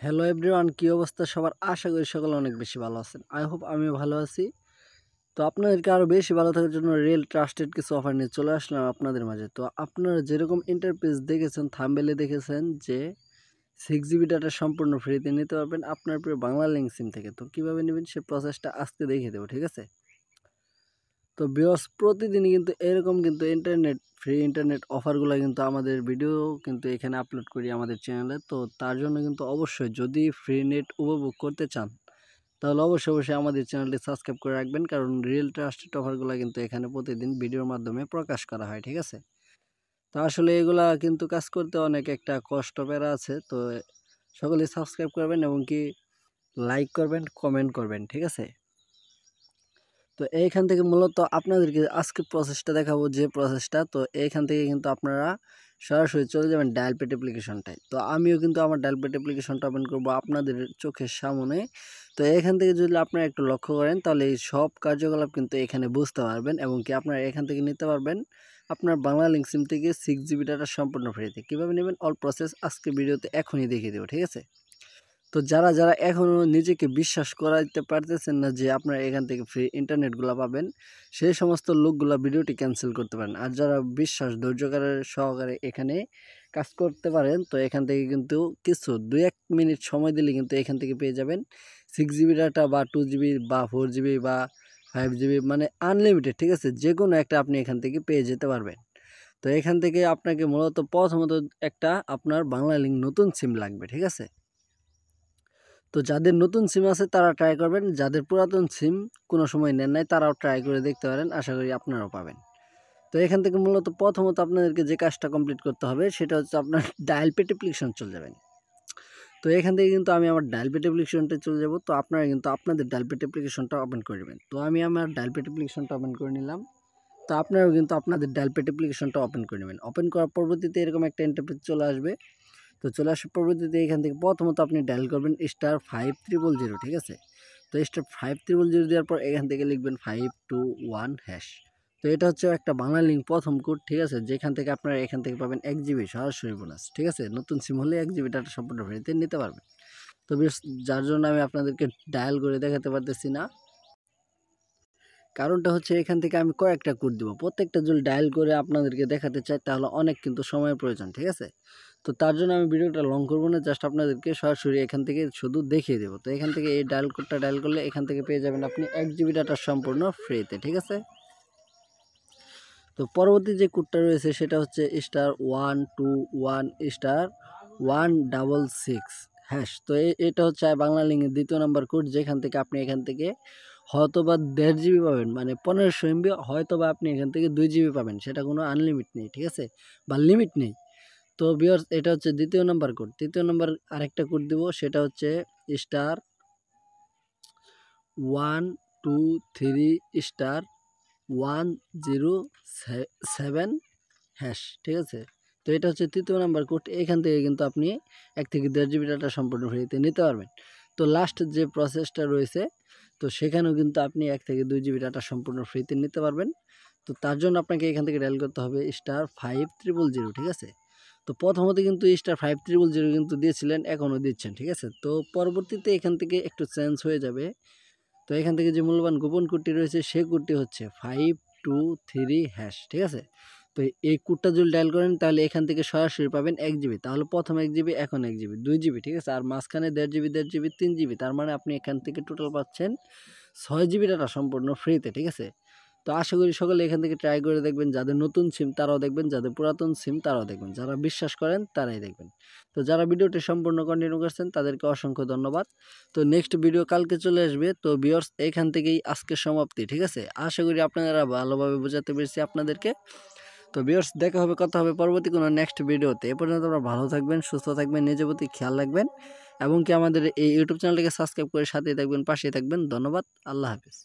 Hello everyone, কি অবস্থা সবার? আশা করি সকলে অনেক বেশি ভালো আছেন। আই হোপ আমিও ভালো আছি। তো আপনাদেরকে আরও বেশি ভালো থাকার জন্য রিয়েল ট্রাস্টেড কিছু অফার নিয়ে চলে আসলাম আপনাদের মাঝে। তো আপনারা যেরকম ইন্টারফেস দেখেছেন, থাম্বনেলে দেখেছেন যে 6 GB ডাটা সম্পূর্ণ ফ্রিতে নিতে পারবেন আপনার প্রিয় বাংলা লিঙ্ক সিম থেকে। তো কীভাবে নেবেন সেই প্রসেসটা আজকে দেখিয়ে দেবো, ঠিক আছে? তো ভিউয়ার্স, প্রতিদিনই কিন্তু এরকম কিন্তু ফ্রি ইন্টারনেট অফারগুলো কিন্তু আমাদের ভিডিও কিন্তু এখানে আপলোড করি আমাদের চ্যানেলে। তো তার জন্য কিন্তু অবশ্যই যদি ফ্রি নেট উপভোগ করতে চান তাহলে অবশ্যই আমাদের চ্যানেলটি সাবস্ক্রাইব করে রাখবেন, কারণ রিয়েল ট্রাস্টেড অফারগুলো কিন্তু এখানে প্রতিদিন ভিডিওর মাধ্যমে প্রকাশ করা হয়, ঠিক আছে? তো আসলে এগুলা কিন্তু কাজ করতে অনেক একটা কষ্ট পেরা আছে। তো সকলেই সাবস্ক্রাইব করবেন এবং কি লাইক করবেন, কমেন্ট করবেন, ঠিক আছে? তো এইখান থেকে মূলত আপনাদেরকে আজকে প্রসেসটা দেখাবো, যে প্রসেসটা। তো এইখান থেকে কিন্তু আপনারা সরাসরি চলে যাবেন ডায়াল পেড অ্যাপ্লিকেশনটায়। তো আমিও কিন্তু আমার ডায়াল পেড অ্যাপ্লিকেশনটা ওপেন করবো আপনাদের চোখের সামনে। তো এখান থেকে যদি আপনারা একটু লক্ষ্য করেন তাহলে এই সব কার্যকলাপ কিন্তু এখানে বুঝতে পারবেন এবং কি আপনারা এখান থেকে নিতে পারবেন আপনার বাংলা লিঙ্ক সিম থেকে 6 GB ডাটা সম্পূর্ণ ফ্রিতে। কীভাবে নেবেন অল প্রসেস আজকে ভিডিওতে এখনই দেখিয়ে দেবো, ঠিক আছে? তো যারা এখনও নিজেকে বিশ্বাস করাইতে পারতেছেন না যে আপনারা এখান থেকে ফ্রি ইন্টারনেটগুলো পাবেন, সেই সমস্ত লোকগুলো ভিডিওটি ক্যান্সেল করতে পারেন। আর যারা বিশ্বাস ধৈর্যকারের সহকারে এখানে কাজ করতে পারেন, তো এখান থেকে কিন্তু কিছু 2-1 মিনিট সময় দিলে কিন্তু এখান থেকে পেয়ে যাবেন 6 GB ডাটা বা 2 GB বা 4 GB বা 5 GB, মানে আনলিমিটেড, ঠিক আছে? যে কোনো একটা আপনি এখান থেকে পেয়ে যেতে পারবেন। তো এখান থেকে আপনাকে মূলত প্রথমত একটা আপনার বাংলা লিঙ্ক নতুন সিম লাগবে, ঠিক আছে? তো যাদের নতুন সিম আছে তারা ট্রাই করবেন, যাদের পুরাতন সিম কোনো সময় নেন নাই তারাও ট্রাই করে দেখতে পারেন, আশা করি আপনারাও পাবেন। তো এখান থেকে মূলত প্রথমত আপনাদেরকে যে কাজটা কমপ্লিট করতে হবে সেটা হচ্ছে আপনার ডায়াল পেড অ্যাপ্লিকেশন চলে যাবেন। তো এখান থেকে কিন্তু আমি আমার ডায়াল পেড অ্যাপ্লিকেশনটা চলে যাব। তো আপনারা কিন্তু আপনাদের ডায়াল পেড অ্যাপ্লিকেশনটা ওপেন করে নেবেন। তো আমি আমার ডায়াল পেড অ্যাপ্লিকেশনটা ওপেন করে নিলাম। তো আপনারাও কিন্তু আপনাদের ডায়াল পেড অ্যাপ্লিকেশনটা ওপেন করে নেবেন। ওপেন করার পরবর্তীতে এরকম একটা ইন্টারফেস চলে আসবে। তো চলে আসার পরবর্তীতে এখান থেকে প্রথমত আপনি ডায়াল করবেন *5000, ঠিক আছে? তো *5000 দেওয়ার পর এখান থেকে লিখবেন 521#। তো এটা হচ্ছে একটা বাংলা লিঙ্ক প্রথম কোড, ঠিক আছে? যেখান থেকে আপনারা এখান থেকে পাবেন 1 GB সরাসরি বোনাস, ঠিক আছে? নতুন সিম হলে 1 GB ডাটা সম্পূর্ণ ফ্রিতে নিতে পারবেন। তো বেশ, যার জন্য আমি আপনাদেরকে ডায়াল করে দেখাতে পারতেছি না, কারণটা হচ্ছে এখান থেকে আমি কয়েকটা কোড দিব। প্রত্যেকটা যদি ডায়াল করে আপনাদেরকে দেখাতে চাই তাহলে অনেক কিন্তু সময়ের প্রয়োজন, ঠিক আছে? তো তার জন্য আমি ভিডিওটা লং করবো না, জাস্ট আপনাদেরকে সরাসরি এখান থেকে শুধু দেখিয়ে দেবো। তো এখান থেকে এই ডায়াল কোডটা ডায়াল করলে এখান থেকে পেয়ে যাবেন আপনি 1 GB ডাটা সম্পূর্ণ ফ্রিতে, ঠিক আছে? তো পরবর্তী যে কোডটা রয়েছে সেটা হচ্ছে *121*166#। তো এটা হচ্ছে বাংলা লিঙ্কের 2য় নাম্বার কোড, যেখান থেকে আপনি এখান থেকে হয়তোবা 1.5 GB পাবেন, মানে 1500 MB, হয়তোবা আপনি এখান থেকে 2 GB পাবেন, সেটা কোনো আনলিমিট নেই, ঠিক আছে? বা লিমিট নেই। তো ভিউয়ার্স, এটা হচ্ছে 2য় নাম্বার কোড। 3য় নাম্বার আরেকটা কোড দিব, সেটা হচ্ছে *123*107#, ঠিক আছে? তো এটা হচ্ছে 3য় নাম্বার কোড। এখান থেকে কিন্তু আপনি 1 থেকে 1.5 GB ডাটা সম্পূর্ণ ফ্রিতে নিতে পারবেন। তো লাস্ট যে প্রসেসটা রয়েছে, তো সেখানেও কিন্তু আপনি 1 থেকে 2 GB ডাটা সম্পূর্ণ ফ্রিতে নিতে পারবেন। তো তার জন্য আপনাকে এখান থেকে ডায়াল করতে হবে *5000, ঠিক আছে? তো প্রথমত কিন্তু *5000 কিন্তু দিয়েছিলেন, এখনও দিচ্ছেন, ঠিক আছে? তো পরবর্তীতে এখান থেকে একটু চেঞ্জ হয়ে যাবে। তো এখান থেকে যে মূল্যবান গোপন কোডটি রয়েছে সেই কোডটি হচ্ছে 523#, ঠিক আছে? তো এই কোডটা যদি ডায়াল করেন তাহলে এখান থেকে সরাসরি পাবেন 1 GB। তাহলে প্রথম 1 GB, এখন 1 GB, 2 GB, ঠিক আছে? আর মাঝখানে 1.5 GB, 1.5 GB, 3 GB, তার মানে আপনি এখান থেকে টোটাল পাচ্ছেন 6 GB ডাটা সম্পূর্ণ ফ্রিতে, ঠিক আছে? তো আশা করি সকলে এখান থেকে ট্রাই করে দেখবেন। যাদের নতুন সিম তারাও দেখবেন, যাদের পুরাতন সিম তারাও দেখবেন, যারা বিশ্বাস করেন তারাই দেখবেন। তো যারা ভিডিওটি সম্পূর্ণ কন্টিনিউ করছেন তাদেরকে অসংখ্য ধন্যবাদ। তো নেক্সট ভিডিও কালকে চলে আসবে। তো ভিউয়ার্স, এখান থেকেই আজকের সমাপ্তি, ঠিক আছে? আশা করি আপনারা ভালোভাবে বোঝাতে পেরেছি আপনাদেরকে। তো ভিউয়ার্স, দেখা হবে, কথা হবে পরবর্তী কোনো নেক্সট ভিডিওতে। এ পর্যন্ত আপনারা ভালো থাকবেন, সুস্থ থাকবেন, নিজের প্রতি খেয়াল রাখবেন এবং কি আমাদের এই ইউটিউব চ্যানেলটিকে সাবস্ক্রাইব করে সাথেই থাকবেন, পাশেই থাকবেন। ধন্যবাদ। আল্লাহ হাফেজ।